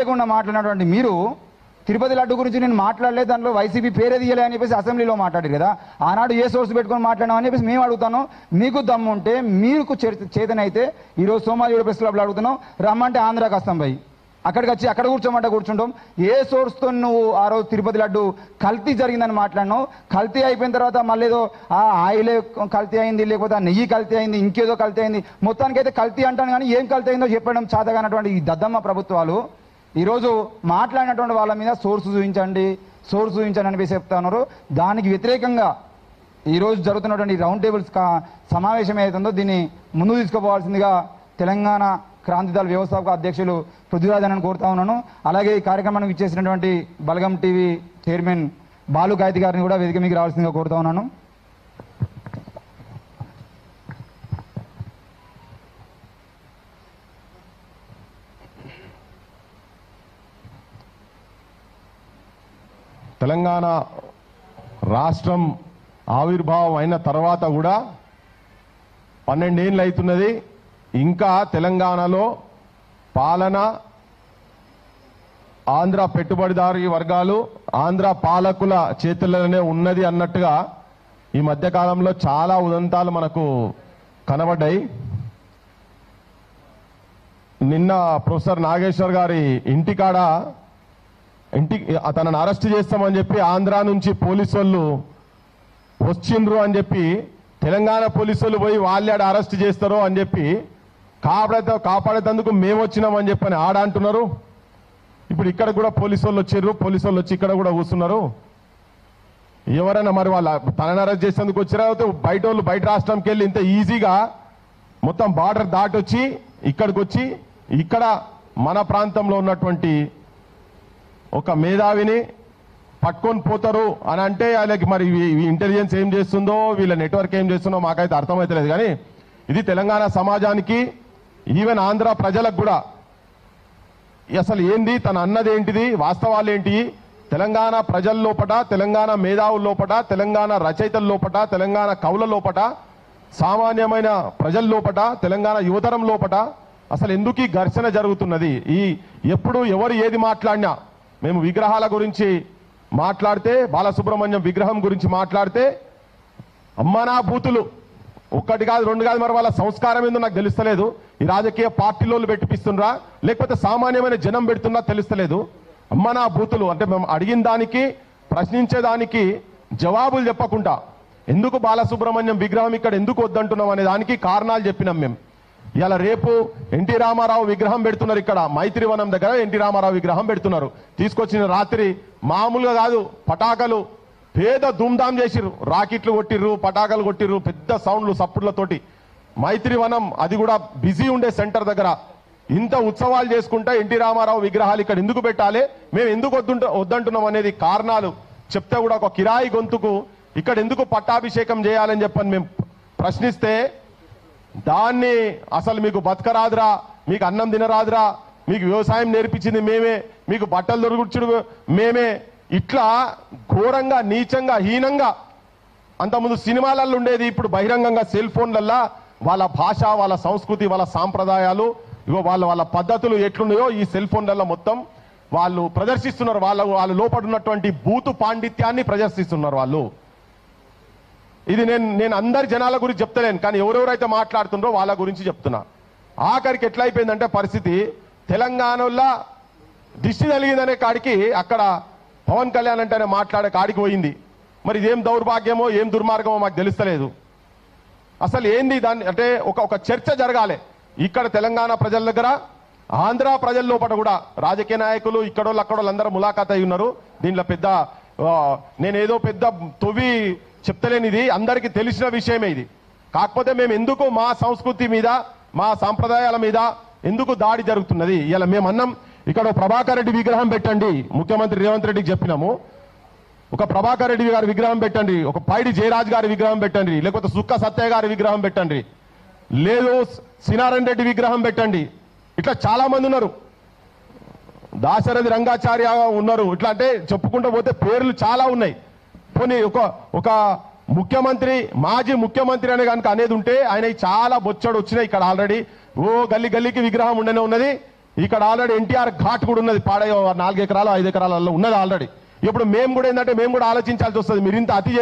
లేకుండా మాట్లాడినటువంటి మీరు తిరుపతి లడ్డు గురించి నేను మాట్లాడలేదు, దాంట్లో వైసీపీ పేరే తీయలే అని చెప్పేసి అసెంబ్లీలో మాట్లాడారు కదా. ఆనాడు ఏ సోర్స్ పెట్టుకొని మాట్లాడామని చెప్పేసి మేము అడుగుతాను. మీకు దమ్ము ఉంటే మీకు చేతనైతే ఈరోజు సోమాజిగూడ ప్రెస్ క్లబ్లో అడుగుతున్నాం, రమ్మంటే ఆంధ్రాకి వస్తాం భయ్, అక్కడికి వచ్చి అక్కడ కూర్చోమంటే కూర్చుంటాం. ఏ సోర్స్తో నువ్వు ఆ రోజు తిరుపతి లడ్డు కల్తీ జరిగిందని మాట్లాడినావు, కల్తీ అయిపోయిన తర్వాత మళ్ళీ ఏదో ఆ ఆయిలే కల్తీ అయింది, లేకపోతే ఆ నెయ్యి కల్తీ అయింది, ఇంకేదో కల్తీ అయింది, మొత్తానికైతే కల్తీ అంటాను కానీ ఏం కల్తీ అయిందో చెప్పడం చేతగానటువంటి ఈ దద్దమ్మ ప్రభుత్వాలు ఈరోజు మాట్లాడినటువంటి వాళ్ళ మీద సోర్స్ చూపించండి అని చెప్పేసి చెప్తున్నారు. దానికి వ్యతిరేకంగా ఈరోజు జరుగుతున్నటువంటి రౌండ్ టేబుల్స్ సమావేశం ఏదైతుందో దీన్ని ముందుకు తీసుకుపోవాల్సిందిగా తెలంగాణ క్రాంతిదళ వ్యవస్థాపక అధ్యక్షులు పృథ్వీరాజన్ కోరుతా ఉన్నాను. అలాగే ఈ కార్యక్రమానికి ఇచ్చేసినటువంటి బలగం టీవీ చైర్మన్ బాలు గాయతి గారిని కూడా వేదిక మీకు రావాల్సిందిగా కోరుతా ఉన్నాను. తెలంగాణ రాష్ట్రం ఆవిర్భావం అయిన తర్వాత కూడా 12 ఏళ్ళు అవుతున్నది. ఇంకా తెలంగాణలో పాలన ఆంధ్ర పెట్టుబడిదారీ వర్గాలు, ఆంధ్ర పాలకుల చేతుల్లోనే ఉన్నది అన్నట్టుగా ఈ మధ్యకాలంలో చాలా ఉదంతాలు మనకు కనబడ్డాయి. నిన్న ప్రొఫెసర్ నాగేశ్వర్ గారి ఇంటికాడ తనను అరెస్ట్ చేస్తామని చెప్పి ఆంధ్ర నుంచి పోలీసు వాళ్ళు వచ్చిండ్రు అని చెప్పి తెలంగాణ పోలీసు వాళ్ళు పోయి వాళ్ళే అరెస్ట్ చేస్తారో అని చెప్పి కాపాడేందుకు మేము వచ్చినామని చెప్పని ఆడ అంటున్నారు. ఇప్పుడు ఇక్కడ కూడా పోలీసు వాళ్ళు వచ్చిర్రు, పోలీసు వాళ్ళు వచ్చి ఇక్కడ కూడా కూర్చున్నారు. ఎవరైనా మరి వాళ్ళ తనని అరెస్ట్ చేసేందుకు వచ్చినా బయట వాళ్ళు బయట రాష్ట్రంకి వెళ్ళి ఇంత ఈజీగా మొత్తం బార్డర్ దాటొచ్చి ఇక్కడికి వచ్చి ఇక్కడ మన ప్రాంతంలో ఉన్నటువంటి ఒక మేధావిని పట్టుకొని పోతారు అని అంటే వాళ్ళకి మరి ఇంటెలిజెన్స్ ఏం చేస్తుందో, వీళ్ళ నెట్వర్క్ ఏం చేస్తుందో మాకైతే అర్థమవుతలేదు. కానీ ఇది తెలంగాణ సమాజానికి, ఈవెన్ ఆంధ్ర ప్రజలకు కూడా అసలు ఏంది, తన అన్నది ఏంటిది, వాస్తవాలు ఏంటి, తెలంగాణ ప్రజల లోపట, తెలంగాణ మేధావుల లోపట, తెలంగాణ రచయితల లోపట, తెలంగాణ కవుల లోపట, సామాన్యమైన ప్రజల లోపట, తెలంగాణ యువతరం లోపట అసలు ఎందుకు ఈ ఘర్షణ జరుగుతున్నది. ఎప్పుడు ఎవరు ఏది మాట్లాడినా, మేము విగ్రహాల గురించి మాట్లాడితే, బాలసుబ్రహ్మణ్యం విగ్రహం గురించి మాట్లాడితే అమ్మనా బూతులు, ఒక్కటి కాదు రెండు కాదు, మరి వాళ్ళ సంస్కారం ఏందో నాకు తెలుస్తలేదు. ఈ రాజకీయ పార్టీలో పెట్టిపిస్తుండ్రా లేకపోతే సామాన్యమైన జనం పెడుతున్నా తెలుస్తలేదు. అమ్మనా బూతులు అంటే మేము అడిగిన దానికి, ప్రశ్నించేదానికి జవాబులు చెప్పకుండా ఎందుకు బాలసుబ్రహ్మణ్యం విగ్రహం ఇక్కడ ఎందుకు వద్దంటున్నాం అనే దానికి కారణాలు చెప్పినాం మేము. ఇలా రేపు ఎన్టీ రామారావు విగ్రహం పెడుతున్నారు, ఇక్కడ మైత్రివనం దగ్గర ఎన్టీ రామారావు విగ్రహం పెడుతున్నారు. తీసుకొచ్చిన రాత్రి మామూలుగా కాదు, పటాకలు పేద ధూమ్ధాం చేసిర్రు, రాకెట్లు కొట్టిర్రు, పటాకలు కొట్టిర్రు, పెద్ద సౌండ్లు సప్పుడ్లతోటి. మైత్రివనం అది కూడా బిజీ ఉండే సెంటర్ దగ్గర ఇంత ఉత్సవాలు చేసుకుంటా ఎన్టీ రామారావు విగ్రహాలు ఇక్కడ ఎందుకు పెట్టాలి, మేము ఎందుకు వద్దంటున్నాం అనేది కారణాలు చెప్తే కూడా ఒక కిరాయి గొంతుకు ఇక్కడ ఎందుకు పట్టాభిషేకం చేయాలని చెప్పని మేము ప్రశ్నిస్తే, దాన్ని అసలు మీకు బతకరాదురా, మీకు అన్నం తినరాదురా, మీకు వ్యవసాయం నేర్పించింది మేమే, మీకు బట్టలు దొరుకుచుడు మేమే, ఇట్లా ఘోరంగా నీచంగా హీనంగా అంతకుముందు సినిమాలలో ఉండేది ఇప్పుడు బహిరంగంగా సెల్ ఫోన్లల్లా వాళ్ళ భాష, వాళ్ళ సంస్కృతి, వాళ్ళ సాంప్రదాయాలు, ఇగో వాళ్ళ పద్ధతులు ఎట్లున్నాయో ఈ సెల్ ఫోన్లలో మొత్తం వాళ్ళు ప్రదర్శిస్తున్నారు. వాళ్ళ లోపల ఉన్నటువంటి బూతు పాండిత్యాన్ని ప్రదర్శిస్తున్నారు వాళ్ళు. ఇది నేను అందరి జనాల గురించి చెప్తలేను, కానీ ఎవరెవరైతే మాట్లాడుతుండ్రో వాళ్ళ గురించి చెప్తున్నా. ఆఖరికి ఎట్లయిపోయిందంటే పరిస్థితి, తెలంగాణలో దిష్టి తగిలిందనే కాడికి అక్కడ పవన్ కళ్యాణ్ అంటేనే మాట్లాడే కాడికి పోయింది. మరి ఇదేం దౌర్భాగ్యమో ఏం దుర్మార్గమో మాకు తెలుస్తలేదు. అసలు ఏంది దాన్ని అంటే ఒక చర్చ జరగాలి ఇక్కడ తెలంగాణ ప్రజల దగ్గర, ఆంధ్ర ప్రజల లోపల కూడా. రాజకీయ నాయకులు ఇక్కడోళ్ళు అక్కడోళ్ళు అందరూ ములాఖాత్ అయి ఉన్నారు. దీంట్లో పెద్ద నేనేదో పెద్ద తొవి చెప్తలేనిది, అందరికీ తెలిసిన విషయమే ఇది. కాకపోతే మేము ఎందుకు మా సంస్కృతి మీద, మా సాంప్రదాయాల మీద ఎందుకు దాడి జరుగుతున్నది. ఇలా మేము అన్నాం, ఇక్కడ ప్రభాకర్ రెడ్డి విగ్రహం పెట్టండి, ముఖ్యమంత్రి రేవంత్ రెడ్డికి చెప్పినాము, ఒక ప్రభాకర్ రెడ్డి గారి విగ్రహం పెట్టండి, ఒక పైడి జయరాజ్ గారి విగ్రహం పెట్టండి, లేకపోతే సుక్క సత్తయ్య గారి విగ్రహం పెట్టండి, లేదు సినారాయణ రెడ్డి విగ్రహం పెట్టండి. ఇట్లా చాలా మంది ఉన్నారు, దాశరథి రంగాచార్య ఉన్నారు. ఇట్లా అంటే చెప్పుకుంటూ పోతే పేర్లు చాలా ఉన్నాయి. పోనీ ఒక ముఖ్యమంత్రి, మాజీ ముఖ్యమంత్రి అనే కనుక అనేది ఉంటే ఆయన చాలా బొచ్చడు వచ్చినాయి ఇక్కడ ఆల్రెడీ. ఓ గల్లీ గల్లీకి విగ్రహం ఉండనే ఉన్నది. ఇక్కడ ఆల్రెడీ ఎన్టీఆర్ ఘాట్ కూడా ఉన్నది, పాడయ్యో 4 ఎకరాలు 5 ఎకరాలలో ఉన్నది ఆల్రెడీ. ఇప్పుడు మేము కూడా ఏంటంటే మేము కూడా ఆలోచించాల్సి వస్తుంది. మీరు ఇంత అతి